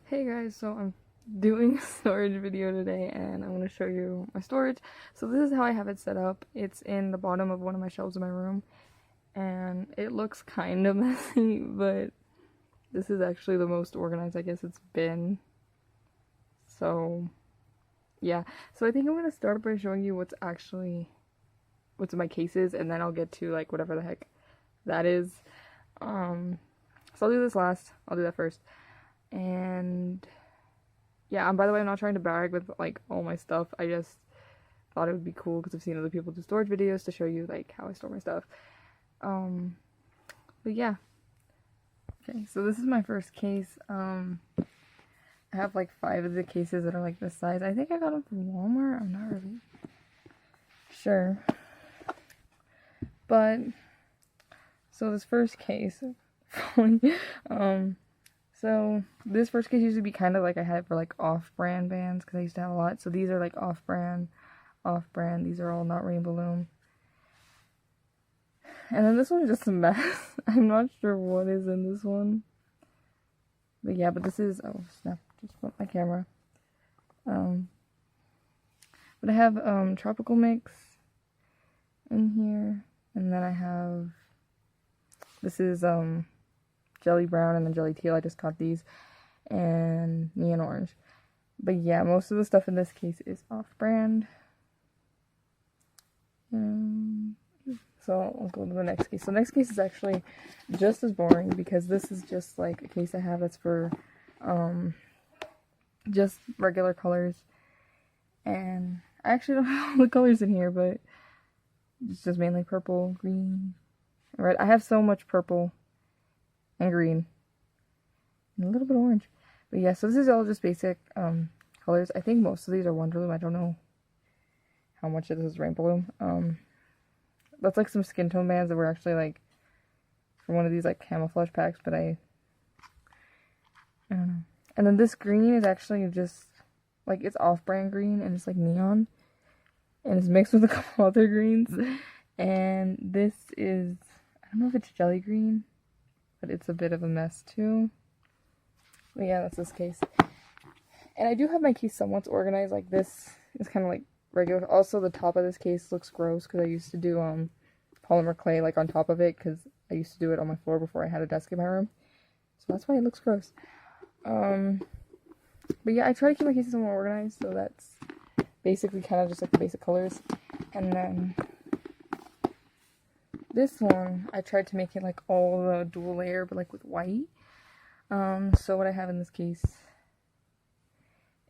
Hey guys, so I'm doing a storage video today and I'm going to show you my storage. So this is how I have it set up. It's in the bottom of one of my shelves in my room and it looks kind of messy, but this is actually the most organized I guess it's been. So yeah, so I think I'm going to start by showing you what's in my cases, and then I'll get to like whatever the heck that is. So I'll do this last. I'll do that first. And yeah, and by the way, I'm not trying to brag with like all my stuff. I just thought it would be cool because I've seen other people do storage videos to show you like how I store my stuff. Um, but yeah. Okay, so this is my first case. I have like 5 of the cases that are like this size. I think I got them from Walmart. I'm not really sure. But so this first case, so this first case used to be kind of like I had it for like off-brand bands because I used to have a lot. So these are like off-brand. These are all not Rainbow Loom. And then this one's just a mess. I'm not sure what is in this one. But yeah, but this is, oh snap, just put my camera. But I have tropical mix in here. And then I have, this is jelly brown and then jelly teal. I just got these, and neon orange. But yeah, most of the stuff in this case is off-brand. So I'll go to the next case. So the next case is actually just as boring because this is just like a case I have that's for just regular colors. And I actually don't have all the colors in here, but it's just mainly purple, green, red. I have so much purple and green and a little bit of orange. But yeah, so this is all just basic colors. I think most of these are Wonder Loom. I don't know how much of this is Rainbow Loom. That's like some skin tone bands that were actually like from one of these like camouflage packs, but I don't know. And then this green is actually just like, it's off-brand green and it's like neon and it's mixed with a couple other greens. And this is, I don't know if it's jelly green, but it's a bit of a mess too. But yeah, that's this case. And I do have my case somewhat organized. Like this is kind of like regular. Also, the top of this case looks gross because I used to do polymer clay like on top of it because I used to do it on my floor before I had a desk in my room. So that's why it looks gross. But yeah, I try to keep my cases more organized, so that's basically kind of just like the basic colors. And then this one, I tried to make it like all the dual layer, but like with white. So what I have in this case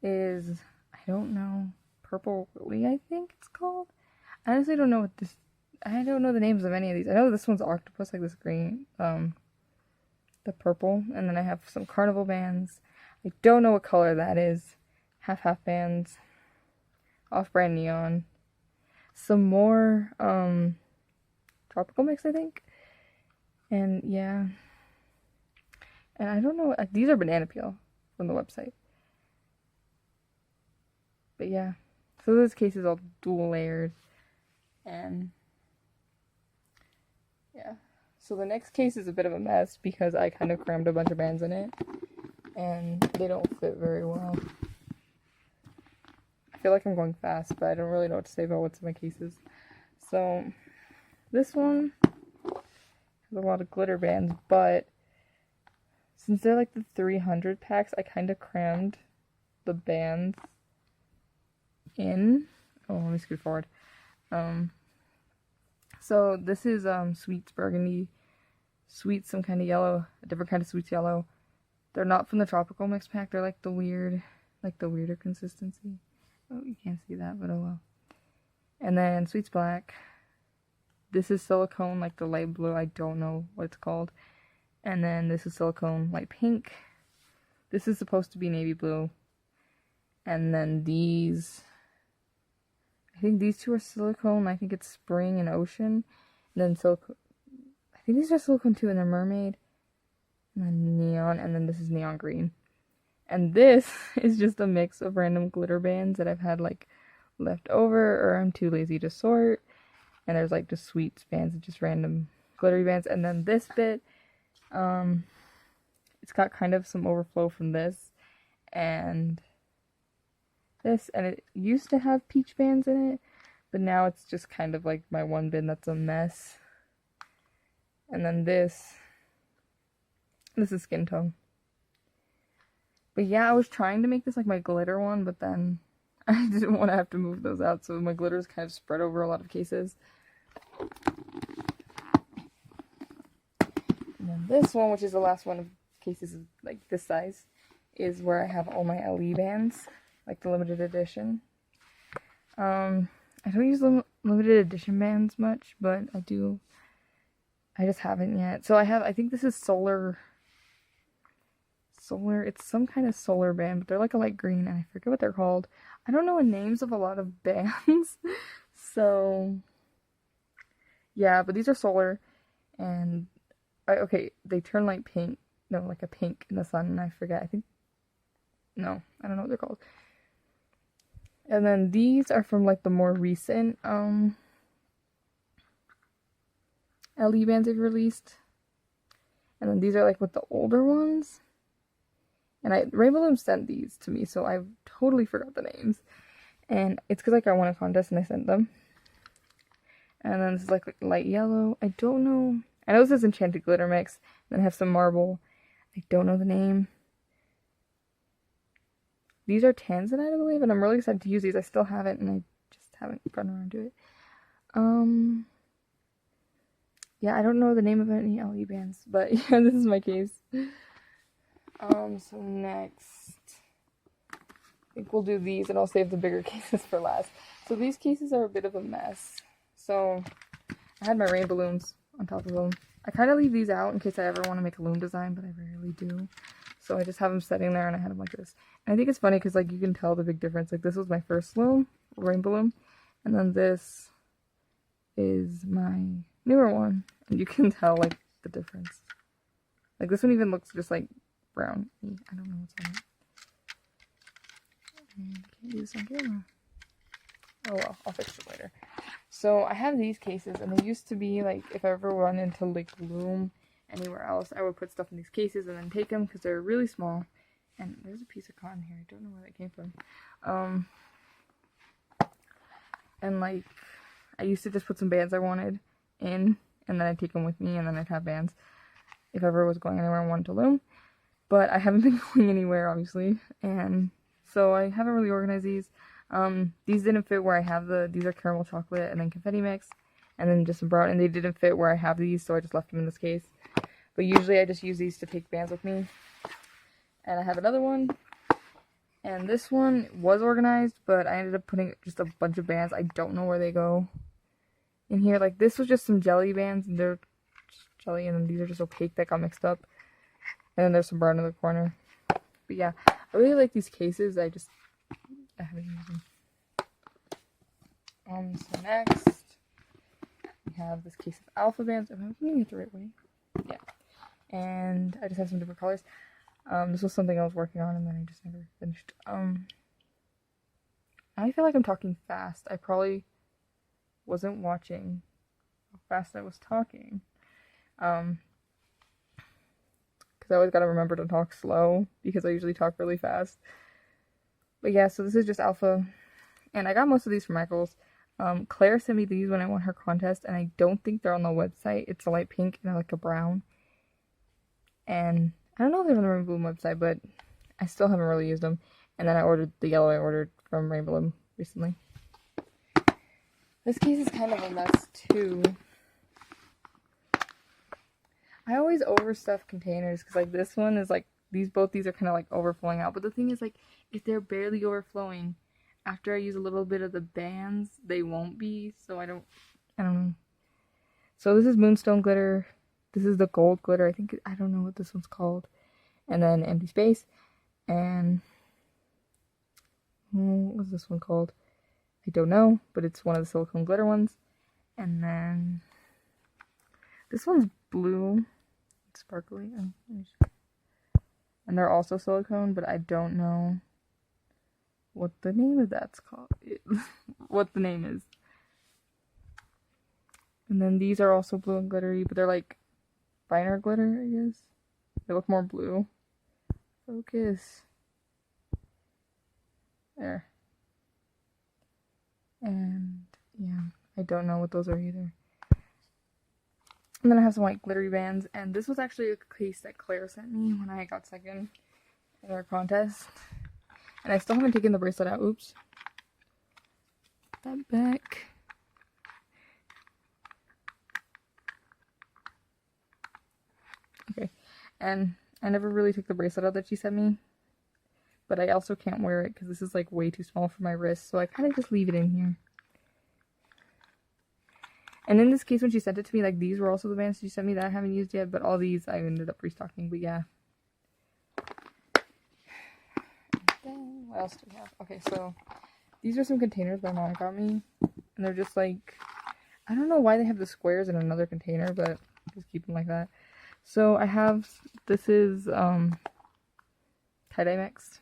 is, I don't know, Purple Lily, I think it's called. I honestly don't know what this, I don't know the names of any of these. I know this one's octopus, like this green, the purple. And then I have some carnival bands. I don't know what color that is. Half bands. Off-brand neon. Some more, tropical mix, I think. And yeah. And I don't know, these are banana peel from the website. But yeah. So this case is all dual layered. And yeah. So the next case is a bit of a mess because I kind of crammed a bunch of bands in it. And they don't fit very well. I feel like I'm going fast, but I don't really know what to say about what's in my cases. So this one has a lot of glitter bands, but since they're like the 300 packs, I kind of crammed the bands in. Oh, let me scoot forward. So this is Sweets Burgundy, Sweets some kind of yellow, a different kind of Sweets yellow. They're not from the tropical mix pack. They're like the weirder consistency. Oh, you can't see that, but oh well. And then Sweets Black. This is silicone, like the light blue. I don't know what it's called. And then this is silicone light pink. This is supposed to be navy blue. And then these, I think these two are silicone. I think it's spring and ocean. And then silicone, I think these are silicone too, and they're mermaid. And then neon, and then this is neon green. And this is just a mix of random glitter bands that I've had like left over, or I'm too lazy to sort. And there's like just sweets bands and just random glittery bands. And then this bit, it's got kind of some overflow from this. and this, and it used to have peach bands in it, but now it's just kind of like my one bin that's a mess. And then this is skin tone. But yeah, I was trying to make this like my glitter one, but then I didn't want to have to move those out, so my glitter is kind of spread over a lot of cases. And then this one, which is the last one of cases like this size, is where I have all my LE bands, like the limited edition. I don't use limited edition bands much, but I do. I just haven't yet. So I think this is solar, it's some kind of solar band, but they're like a light green, and I forget what they're called. I don't know the names of a lot of bands, so yeah, but these are solar, and okay, they turn like pink, no, like a pink in the sun, and I forget, no, I don't know what they're called. And then these are from like the more recent LE bands they've released. And then these are like with the older ones. And Rainbow Loom sent these to me, so I totally forgot the names. And it's because like I won a contest and I sent them. And then this is like light yellow. I don't know. I know this is Enchanted Glitter Mix. Then I have some marble. I don't know the name. These are Tanzanite, I believe, and I'm really excited to use these. I still haven't, and I just haven't gotten around to it. Yeah, I don't know the name of any LE bands, but yeah, this is my case. So next, I think we'll do these, and I'll save the bigger cases for last. So these cases are a bit of a mess. So I had my Rainbow Looms on top of them. I kind of leave these out in case I ever want to make a loom design, but I rarely do. So I just have them sitting there, and I had them like this. And I think it's funny because like you can tell the big difference. Like this was my first loom, Rainbow Loom, and then this is my newer one, and you can tell like the difference. Like this one even looks just like brown. I don't know what's on it. And can't do this on camera. Oh well, I'll fix it later. So I have these cases, and they used to be like if I ever run into like loom anywhere else, I would put stuff in these cases and then take them because they're really small. And there's a piece of cotton here. I don't know where that came from. And like I used to just put some bands I wanted in, and then I'd take them with me, and then I'd have bands if I ever was going anywhere and wanted to loom. But I haven't been going anywhere, obviously, and so I haven't really organized these. These didn't fit where I have these are caramel chocolate and then confetti mix, and then just some brown, and they didn't fit where I have these, so I just left them in this case. But usually I just use these to take bands with me. And I have another one, and this one was organized, but I ended up putting just a bunch of bands. I don't know where they go in here. Like this was just some jelly bands, and they're just jelly, and then these are just opaque that got mixed up. And then there's some brown in the corner. But yeah, I really like these cases. I haven't used them. So next, we have this case of alpha bands. Am I doing it the right way? Yeah. And I just have some different colors. This was something I was working on, and then I just never finished. I feel like I'm talking fast. I probably wasn't watching how fast I was talking. Because I always gotta remember to talk slow, because I usually talk really fast. But yeah, so this is just alpha, and I got most of these from Michael's. Claire sent me these when I won her contest, and I don't think they're on the website. It's a light pink and like a brown. And I don't know if they're on the Rainbow Loom website, but I still haven't really used them. And then I ordered the yellow I ordered from Rainbow Loom recently. This case is kind of a mess too. I always overstuff containers because like this one is like both these are kind of like overflowing out. But the thing is like if they're barely overflowing, after I use a little bit of the bands, they won't be. So I don't know. So this is Moonstone glitter. This is the gold glitter. I don't know what this one's called. And then empty space. And what was this one called? I don't know, but it's one of the silicone glitter ones. And then this one's blue. It's sparkly. And they're also silicone, but I don't know what the name of that's called. What the name is. And then these are also blue and glittery, but they're like finer glitter, I guess. They look more blue. Focus. There. And yeah, I don't know what those are either. And then I have some white glittery bands, and this was actually a case that Claire sent me when I got second in our contest. And I still haven't taken the bracelet out. Oops. Put that back. Okay. And I never really took the bracelet out that she sent me. But I also can't wear it because this is like way too small for my wrist. So I kind of just leave it in here. And in this case, when she sent it to me, like, these were also the bands she sent me that I haven't used yet, but all these I ended up restocking, but yeah. Then, what else do we have? Okay, so, these are some containers my mom got me, and they're just, like, I don't know why they have the squares in another container, but just keep them like that. So, I have, this is, tie-dye mix.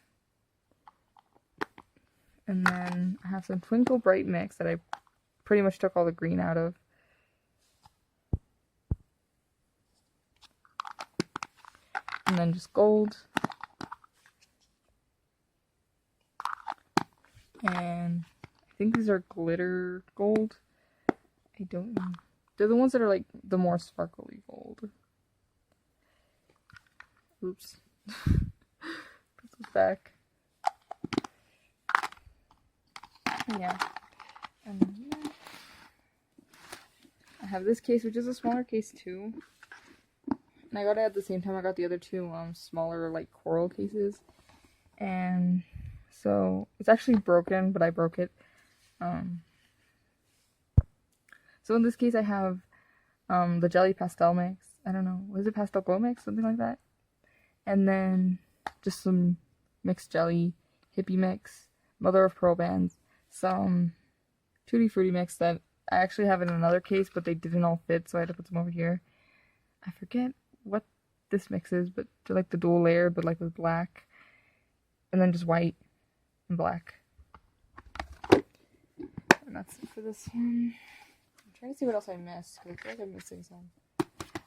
And then, I have some Twinkle Bright mix that I pretty much took all the green out of. And then just gold. And I think these are glitter gold. I don't know. They're the ones that are like the more sparkly gold. Oops. Put this back. Yeah. And then I have this case, which is a smaller case too. And I got it at the same time I got the other two smaller like coral cases. And so it's actually broken, but I broke it. So in this case I have the jelly pastel mix. I don't know, was it pastel glow mix? Something like that. And then just some mixed jelly, hippie mix, mother of pearl bands, some tutti frutti mix that I actually have in another case, but they didn't all fit, so I had to put some over here. I forget what this mix is, but they're like the dual layer, but like with black, and then just white and black. And that's it for this one. I'm trying to see what else I missed, because I feel like I'm missing some.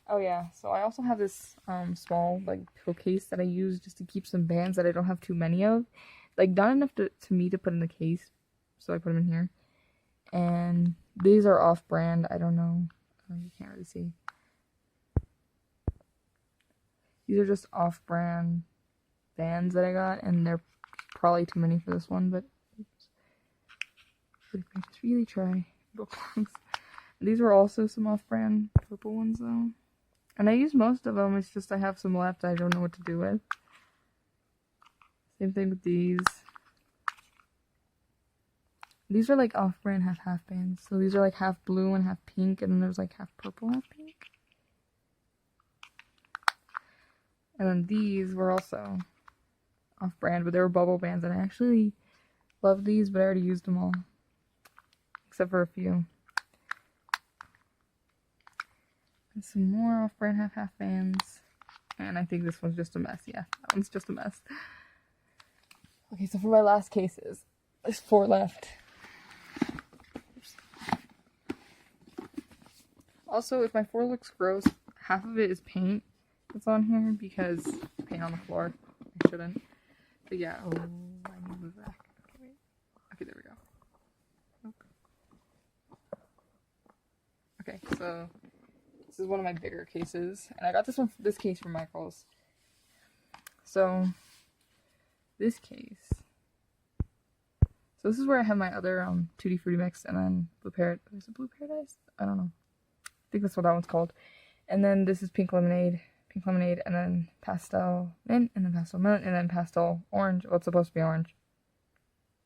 Oh yeah, so I also have this small like pillowcase that I use just to keep some bands that I don't have too many of. Like not enough to me to put in the case, so I put them in here. And these are off-brand, I don't know, you can't really see. These are just off-brand bands that I got, and they're probably too many for this one, but oops. I just really try bookmarks. These were also some off-brand purple ones though. And I use most of them, it's just I have some left I don't know what to do with. Same thing with these. These are like off-brand half-half bands. So these are like half blue and half pink, and then there's like half purple, half pink. And then these were also off-brand, but they were bubble bands, and I actually love these, but I already used them all. Except for a few. And some more off-brand half-half bands. And I think this one's just a mess, yeah. That one's just a mess. Okay, so for my last cases, there's 4 left. Oops. Also, if my 4 looks gross, half of it is paint that's on here because paint on the floor. I shouldn't. But yeah, oh, I need to move back. Okay, wait. Okay, there we go. Nope. Okay, so this is one of my bigger cases, and I got this case from Michael's. So this case. So this is where I have my other Tutti Frutti mix, and then Blue Paradise. Is it Blue Paradise? I don't know. I think that's what that one's called. And then this is Pink Lemonade, and then Pastel Mint, and then Pastel Mint, and then Pastel Orange. Well, it's supposed to be orange.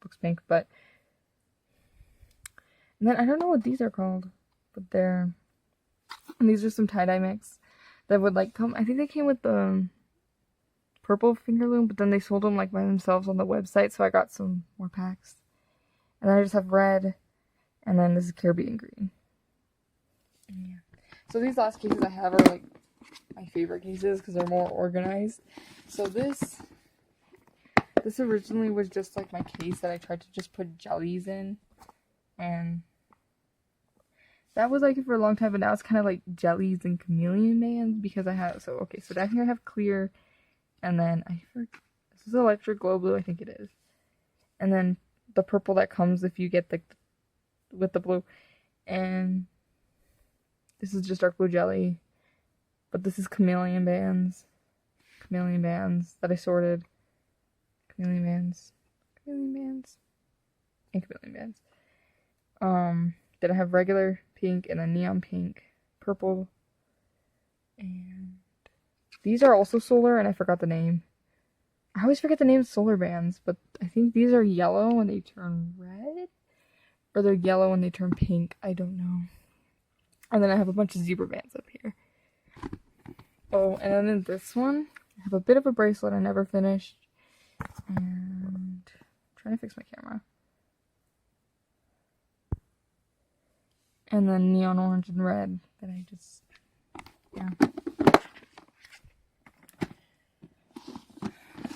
Looks pink, but. And then I don't know what these are called, but they're. And these are some tie-dye mix that would like come. I think they came with the purple finger loom, but then they sold them like by themselves on the website, so I got some more packs. And then I just have red, and then this is Caribbean green. And yeah. So these last cases I have are like my favorite cases because they're more organized. So this originally was just like my case that I tried to just put jellies in, and that was like it for a long time, but now it's kind of like jellies and chameleon bands because I have, so okay, so down here I have clear, and then this is electric glow blue, I think it is. and then the purple that comes if you get the with the blue. And this is just dark blue jelly, but this is chameleon bands that I sorted. Chameleon bands, and chameleon bands. Then I have regular pink and then neon pink, purple, and these are also solar, and I forgot the name. I always forget the name of solar bands, but I think these are yellow when they turn red, or they're yellow when they turn pink. I don't know. And then I have a bunch of zebra bands up here. Oh, and then in this one, I have a bit of a bracelet I never finished. And I'm trying to fix my camera. And then neon orange and red that I just, yeah.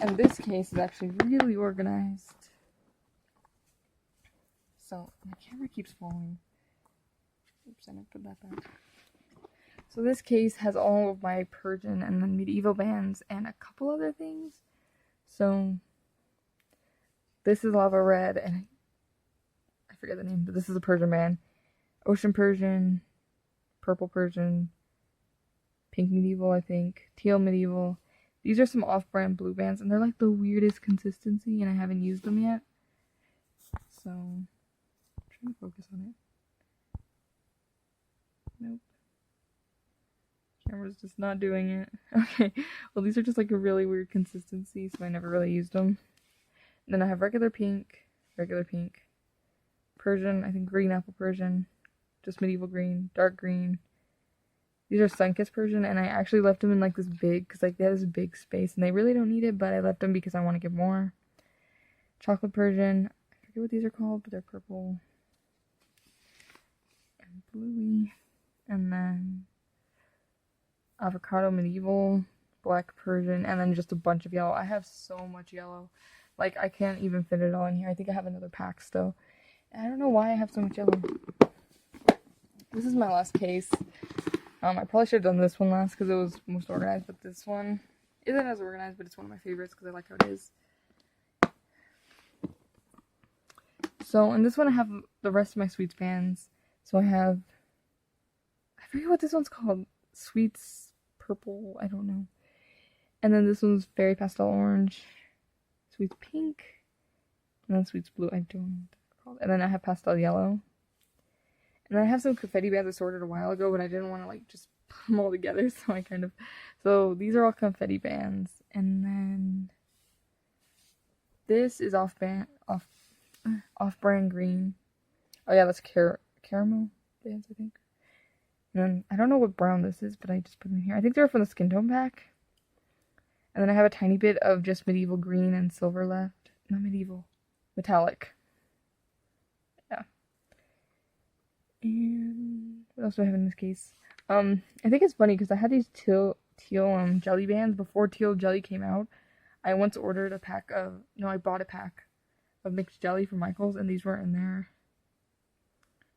And this case is actually really organized. So, my camera keeps falling. Oops, I didn't put that back. So this case has all of my Persian and then medieval bands and a couple other things. So, this is lava red, and I forget the name, but this is a Persian band. Ocean Persian, purple Persian, pink medieval, I think, teal medieval. These are some off-brand blue bands, and they're like the weirdest consistency, and I haven't used them yet. So, I'm trying to focus on it. Nope. Camera's just not doing it. Okay, well these are just like a really weird consistency, so I never really used them. And then I have regular pink, Persian, I think green apple Persian, just medieval green, dark green. These are sun-kissed Persian, and I actually left them in like this big, because like they have this big space, and they really don't need it, but I left them because I want to get more. Chocolate Persian, I forget what these are called, but they're purple and bluey. And then avocado medieval, black Persian, and then just a bunch of yellow. I have so much yellow. Like, I can't even fit it all in here. I think I have another pack still. And I don't know why I have so much yellow. This is my last case. I probably should have done this one last because it was most organized, but this one isn't as organized, but it's one of my favorites because I like how it is. So, in this one I have the rest of my sweets bands. So I have, I forget what this one's called. Sweets purple, I don't know. And then this one's Fairy Pastel Orange, Sweets Pink, and then Sweets Blue, I don't know what they're called. And then I have Pastel Yellow. And then I have some confetti bands I sorted a while ago, but I didn't want to like just put them all together, so these are all confetti bands. And then this is off-brand green. Oh yeah, that's caramel bands, I think. And then, I don't know what brown this is, but I just put them in here. I think they're from the Skin Tone pack. And then I have a tiny bit of just medieval green and silver left. Not medieval. Metallic. Yeah. And what else do I have in this case? I think it's funny because I had these teal jelly bands before teal jelly came out. I once ordered a pack of, no, I bought a pack of mixed jelly from Michael's, and these weren't in there.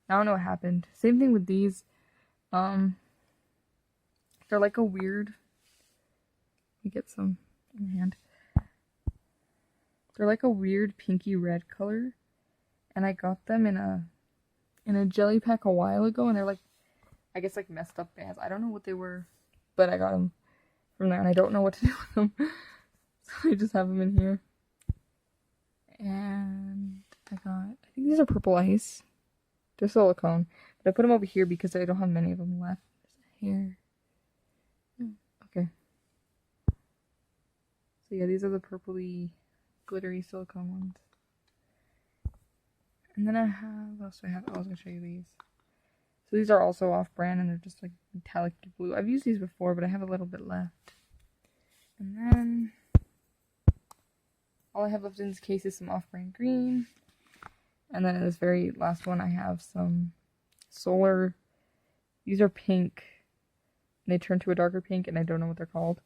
I don't know what happened. Same thing with these. They're like a weird, let me get some in my hand. They're like a weird pinky red color, and I got them in a jelly pack a while ago, and they're like, I guess like messed up bands. I don't know what they were, but I got them from there, and I don't know what to do with them. So I just have them in here. And I think these are purple ice. They're silicone. But I put them over here because I don't have many of them left. Here. Okay. So yeah, these are the purpley, glittery silicone ones. And then I have, what else do I have? Oh, I was going to show you these. So these are also off-brand, and they're just like metallic blue. I've used these before, but I have a little bit left. And then all I have left in this case is some off-brand green. And then in this very last one, I have some solar. These are pink. And they turn to a darker pink, and I don't know what they're called.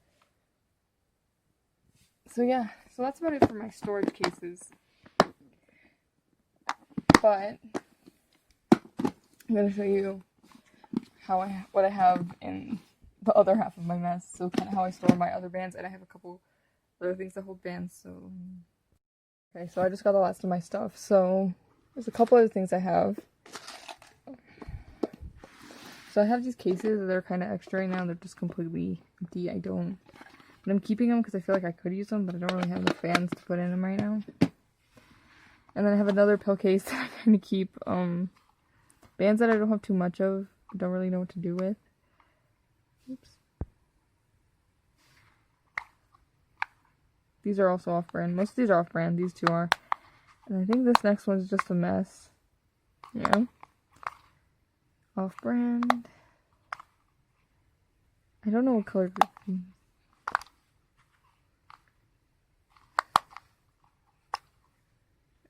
So yeah, so that's about it for my storage cases. But I'm going to show you what I have in the other half of my mess. So kind of how I store my other bands, and I have a couple other things that hold bands, so Okay, so I just got the last of my stuff. So there's a couple other things I have. So I have these cases that are kind of extra right now. They're just completely empty. But I'm keeping them because I feel like I could use them, but I don't really have the fans to put in them right now. And then I have another pill case that I kind of keep bands that I don't have too much of. Don't really know what to do with. Oops. These are also off-brand. Most of these are off-brand. These two are. And I think this next one is just a mess. Yeah. Off-brand. I don't know what color group.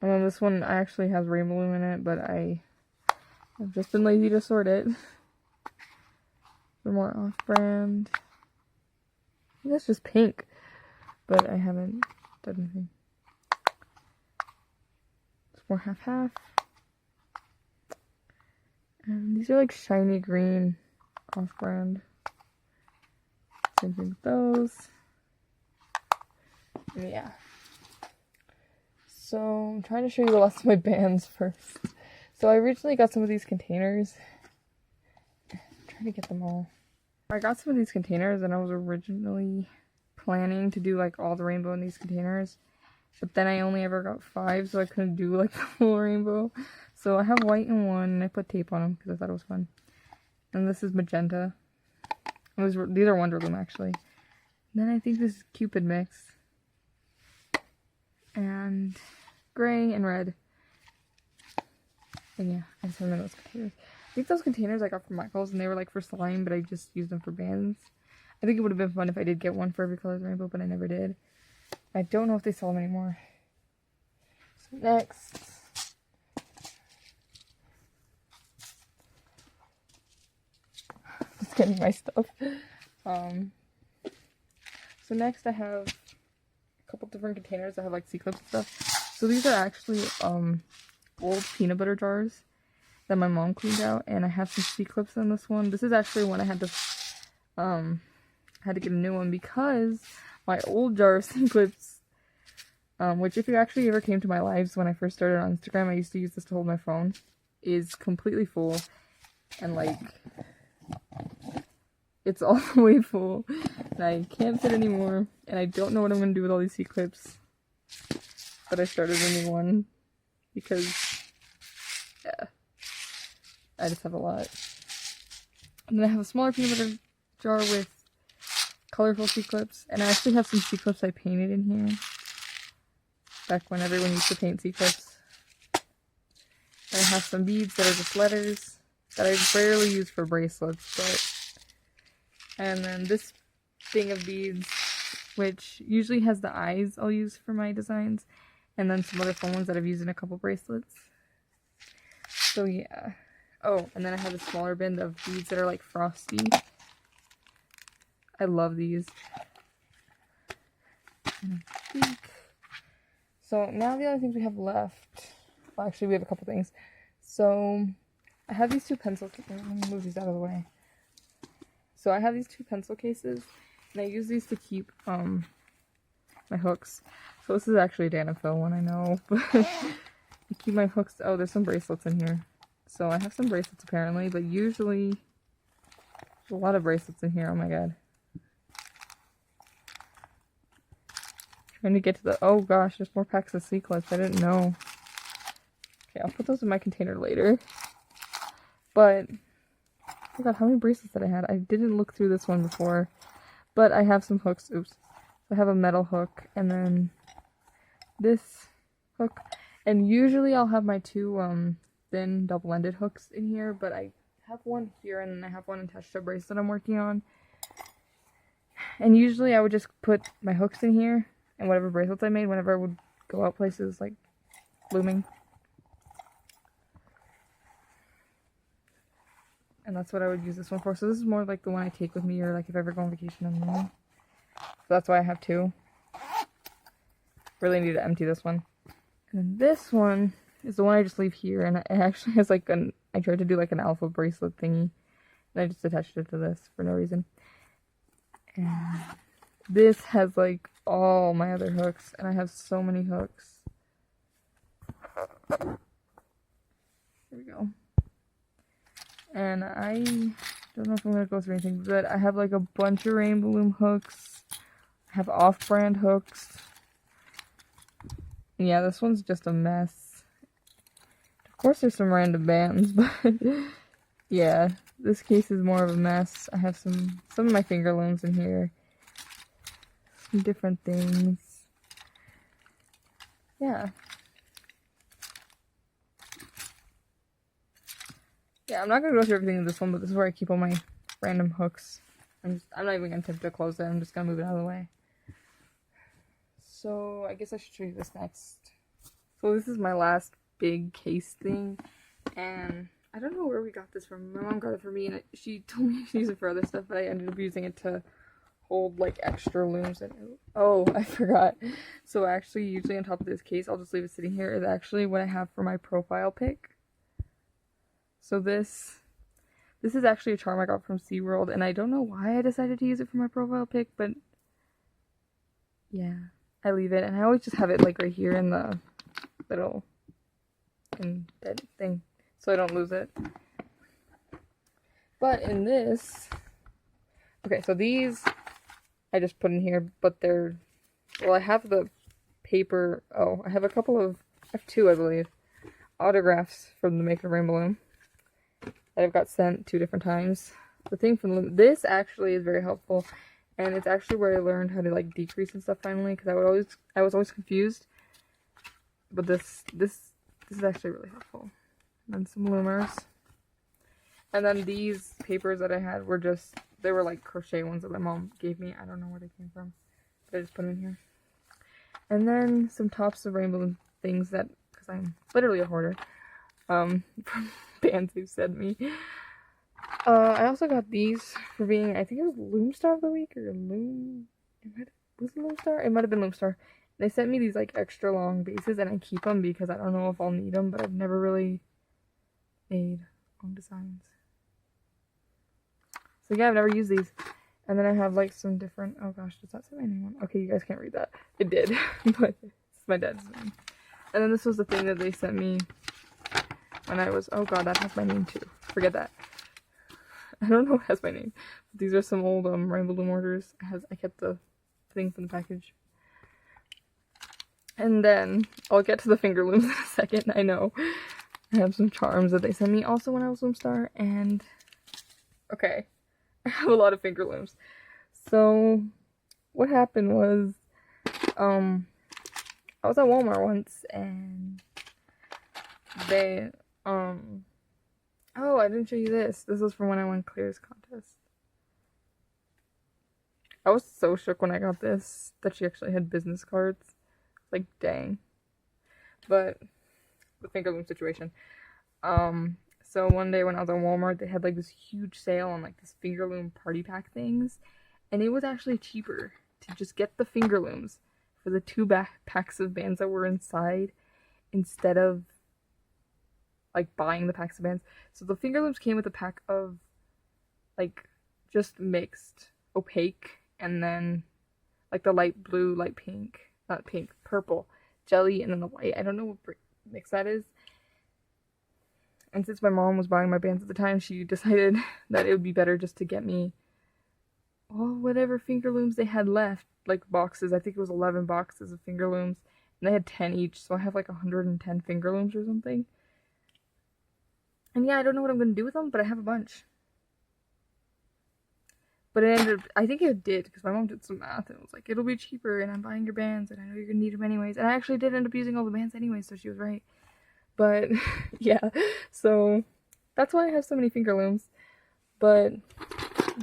And then this one actually has Rainbow Loom in it, but I've just been lazy to sort it. For more off-brand. I think that's just pink, but I haven't done anything. It's more half-half. And these are like shiny green off-brand. Same thing with those. And yeah. So I'm trying to show you the rest of my bands first. So I originally got some of these containers. I'm trying to get them all. I got some of these containers and I was originally planning to do like all the rainbow in these containers. But then I only ever got 5, so I couldn't do like the full rainbow. So I have white in one and I put tape on them because I thought it was fun. And this is magenta. These are Wonder Loom actually. And then I think this is Cupid mix. And gray and red. And yeah, I just remember those containers. I think those containers I got from Michael's and they were like for slime, but I just used them for bands. I think it would have been fun if I did get one for every color of the rainbow, but I never did. I don't know if they sell them anymore. So next. Just getting my stuff. So next I have a couple different containers that have like C-clips and stuff. So these are actually old peanut butter jars that my mom cleaned out, and I have some C-clips in this one. This is actually when I had to get a new one because my old jar of C-clips, which if you actually ever came to my lives when I first started on Instagram, I used to use this to hold my phone, is completely full, and like it's all the way full, and I can't fit anymore, and I don't know what I'm gonna do with all these C-clips, but I started a new one because yeah, I just have a lot. And then I have a smaller peanut butter jar with colorful C-clips, and I actually have some C-clips I painted in here back when everyone used to paint C-clips. And I have some beads that are just letters that I rarely use for bracelets, but and then this thing of beads, which usually has the eyes I'll use for my designs, and then some other fun ones that I've used in a couple bracelets. So yeah. Oh, and then I have a smaller bin of beads that are like frosty. I love these. And I think... So now the other things we have left... Well, actually we have a couple things. So I have these two pencil cases. Let me move these out of the way. So I have these two pencil cases, and I use these to keep my hooks. So this is actually a Danafil one, I know, but I keep my hooks. Oh, there's some bracelets in here. So I have some bracelets apparently, but usually there's a lot of bracelets in here. Oh my god. Trying to get to the... Oh gosh, there's more packs of C-clips. I didn't know. Okay, I'll put those in my container later. But... Oh god, how many bracelets did I have? I didn't look through this one before. But I have some hooks. Oops. I have a metal hook, and then this hook. And usually I'll have my two thin double-ended hooks in here, but I have one here, and then I have one attached to a bracelet I'm working on. And usually I would just put my hooks in here, and whatever bracelets I made whenever I would go out places, like looming. And that's what I would use this one for. So this is more like the one I take with me, or like if I ever go on vacation on my own. So that's why I have two. Really need to empty this one. And then this one is the one I just leave here, and it actually has like I tried to do like an alpha bracelet thingy, and I just attached it to this for no reason. And this has like all my other hooks, and I have so many hooks. There we go. And I don't know if I'm going to go through anything, but I have like a bunch of Rainbow Loom hooks. I have off-brand hooks. Yeah, this one's just a mess. Of course there's some random bands, but yeah, this case is more of a mess. I have some of my finger looms in here. Some different things. Yeah. Yeah, I'm not gonna go through everything in this one, but this is where I keep all my random hooks. I'm not even gonna attempt to close it, I'm just gonna move it out of the way. So, I guess I should show you this next. So this is my last big case thing, and I don't know where we got this from. My mom got it for me, and she told me to use it for other stuff, but I ended up using it to hold like extra looms. And oh, I forgot. So actually, usually on top of this case, I'll just leave it sitting here, is actually what I have for my profile pic. So this is actually a charm I got from SeaWorld, and I don't know why I decided to use it for my profile pic, but yeah, I leave it, and I always just have it like right here in the little indent thing, so I don't lose it. But in this, okay, so these I just put in here, but they're, well, I have the paper, oh, I have a couple of, I have two, I believe, autographs from the maker of Rainbow Loom that I've got sent 2 different times. The thing from this actually is very helpful, and it's actually where I learned how to like decrease and stuff finally, because I was always confused. But this is actually really helpful. And then some loomers. And then these papers that I had were just, they were like crochet ones that my mom gave me. I don't know where they came from, but I just put them in here. And then some tops of Rainbow Loom things that, because I'm literally a hoarder, from bands they've sent me. I also got these for being, I think it was Loom Star of the Week, or Loom, was it Loom Star? It might have been Loom Star. They sent me these like extra long bases, and I keep them because I don't know if I'll need them, but I've never really made long designs. So yeah, I've never used these. And then I have like some different, oh gosh, does that say my name on? Okay, you guys can't read that. It did, but it's my dad's name. And then this was the thing that they sent me when I was, oh god, that has my name too. Forget that. I don't know what has my name. But these are some old Rainbow Loom orders. I kept the thing from the package. And then, I'll get to the finger looms in a second, I know. I have some charms that they sent me also when I was Loom Star, and okay, I have a lot of finger looms. So, what happened was, I was at Walmart once, and they, oh, I didn't show you this. This was from when I won Claire's contest. I was so shook when I got this, that she actually had business cards. Like, dang. But the finger loom situation. So one day when I was at Walmart, they had like this huge sale on like this finger loom party pack things, and it was actually cheaper to just get the finger looms for the 2 packs of bands that were inside instead of like buying the packs of bands. So the finger looms came with a pack of like just mixed opaque, and then like the light blue, light pink, not pink, purple, jelly, and then the white. I don't know what mix that is. And since my mom was buying my bands at the time, she decided that it would be better just to get me all whatever finger looms they had left, like boxes. I think it was 11 boxes of finger looms, and they had 10 each, so I have like 110 finger looms or something. And yeah, I don't know what I'm going to do with them, but I have a bunch. But it ended up, I think it did, because my mom did some math, and it was like, it'll be cheaper, and I'm buying your bands, and I know you're going to need them anyways. And I actually did end up using all the bands anyways, so she was right. But, yeah, so that's why I have so many finger looms. But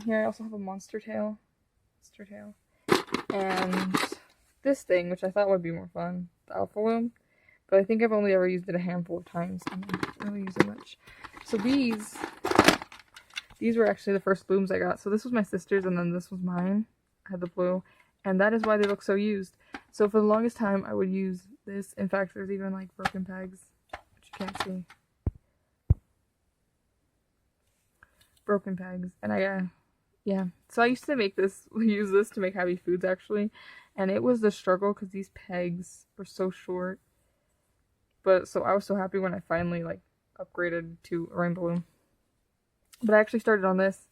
here I also have a monster tail. And this thing, which I thought would be more fun, the alpha loom. But I think I've only ever used it a handful of times, and I don't really use it much. So these were actually the first looms I got. So this was my sister's, and then this was mine. I had the blue, and that is why they look so used. So for the longest time, I would use this. In fact, there's even like broken pegs, which you can't see. Broken pegs, and yeah. So I used to use this to make happy foods actually, and it was the struggle because these pegs were so short But so I was so happy when I finally like upgraded to a Rainbow Loom. But I actually started on this,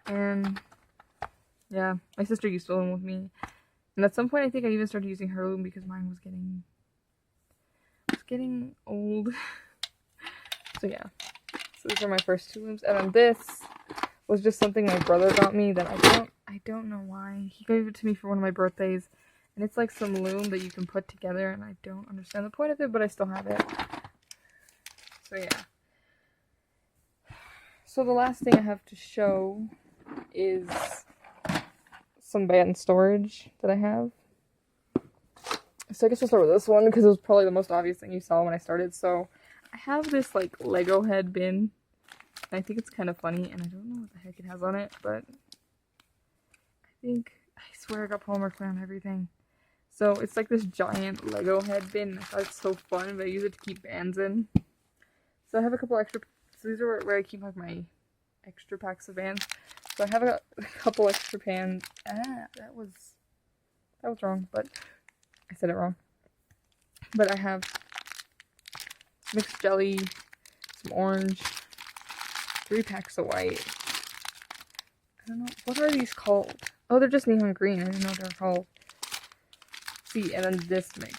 and yeah, my sister used to loom with me. And at some point I think I even started using her loom because mine was getting old. So yeah. So these are my first 2 looms. And then this was just something my brother got me that I don't know why. He gave it to me for one of my birthdays. And it's like some loom that you can put together, and I don't understand the point of it, but I still have it. So yeah. So the last thing I have to show is some band storage that I have. So I guess we'll start with this one because it was probably the most obvious thing you saw when I started. So I have this like Lego head bin. And I think it's kind of funny, and I don't know what the heck it has on it, but I swear I got Polymer Clay on everything. So it's like this giant Lego head bin. I thought it's so fun, but I use it to keep bands in. So I have a couple extra, so these are where I keep like my extra packs of bands. So I have a couple extra pans. That was wrong, but I said it wrong. But I have mixed jelly, some orange, 3 packs of white. I don't know, what are these called? Oh, they're just neon green. I didn't know what they're called. See, and then this mix.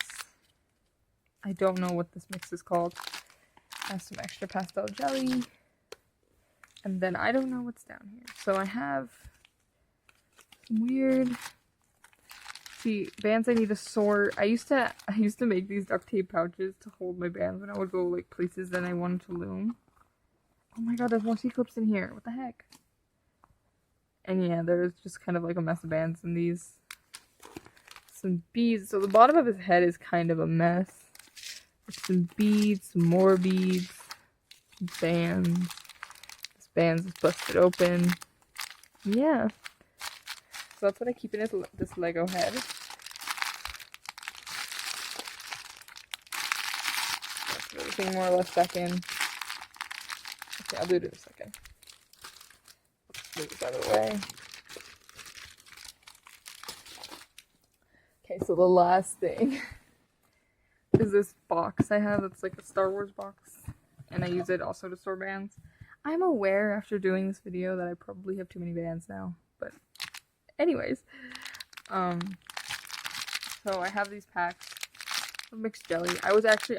I don't know what this mix is called. I have some extra pastel jelly. And then I don't know what's down here. So I have some weird, see, bands I need to sort. I used to make these duct tape pouches to hold my bands when I would go like places that I wanted to loom. Oh my god, there's more C-clips in here. What the heck? And yeah, there's just kind of like a mess of bands in these. Some beads. So the bottom of his head is kind of a mess. Some beads, some more beads, some bands. This band's is busted open. Yeah. So that's what I keep in this Lego head. That's everything more or less back in. Okay, I'll do it in a second. Let's move this out of the way. Okay, so the last thing is this box I have. It's like a Star Wars box, and I use it also to store bands. I'm aware after doing this video that I probably have too many bands now, but anyways, so I have these packs of mixed jelly. I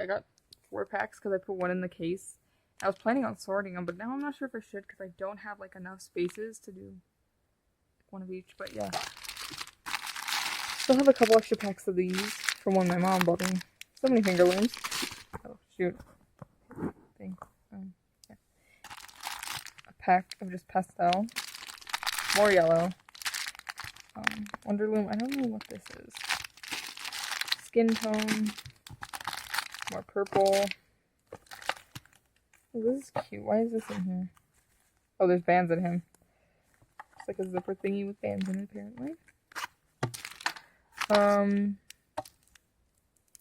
got 4 packs because I put one in the case. I was planning on sorting them, but now I'm not sure if I should because I don't have like enough spaces to do one of each, but yeah. Still have a couple extra packs of these from when my mom bought me. So many finger looms. Oh, shoot. Thing. Yeah. A pack of just pastel. More yellow. Wonder Loom. I don't know what this is. Skin tone. More purple. Oh, this is cute. Why is this in here? Oh, there's bands in him. It's like a zipper thingy with bands in it, apparently.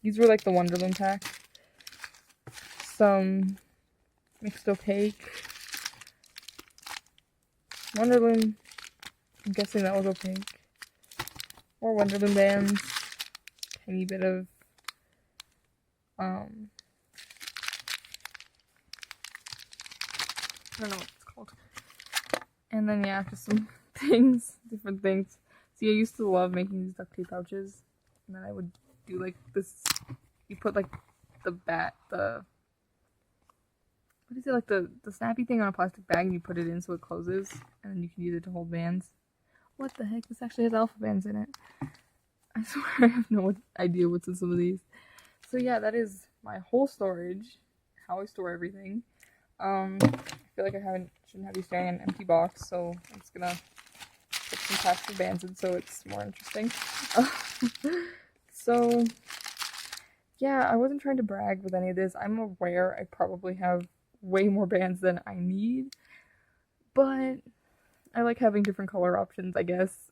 These were like the Wonder Loom pack. Some mixed opaque. Wonder Loom. I'm guessing that was opaque. More Wonder Loom bands. Tiny bit of I don't know what it's called. And then yeah, just some things, different things. See, I used to love making these duct tape pouches, and then I would do like this. You put like what is it, like the snappy thing on a plastic bag, and you put it in so it closes, and then you can use it to hold bands. What the heck? This actually has alpha bands in it. I swear I have no idea what's in some of these. So yeah, that is my whole storage, how I store everything. I feel like I shouldn't have you staring at an empty box, so I'm just gonna put some packs of bands in so it's more interesting. So yeah, I wasn't trying to brag with any of this. I'm aware I probably have way more bands than I need, but I like having different color options, I guess.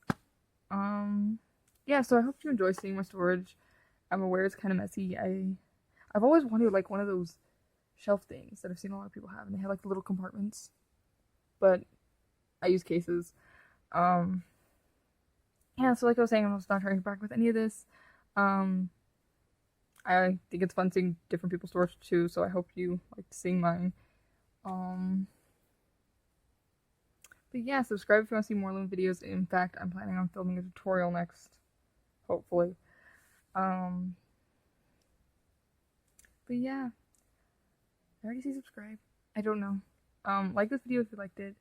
Yeah, so I hope you enjoy seeing my storage. I'm aware it's kind of messy. I've always wanted like one of those shelf things that I've seen a lot of people have, and they have like the little compartments, but I use cases. Yeah, so like I was saying, I'm just not trying to brag with any of this. I I think it's fun seeing different people's stores too, so I hope you like seeing mine. Um, but yeah, subscribe if you want to see more Loom videos. In fact, I'm planning on filming a tutorial next, hopefully. Um, but yeah, I already say subscribe. I don't know. Like this video if you liked it.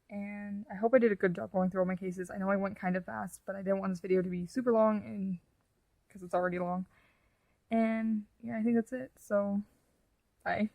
And I hope I did a good job going through all my cases. I know I went kind of fast, but I didn't want this video to be super long, and because it's already long. And yeah, I think that's it. So, bye.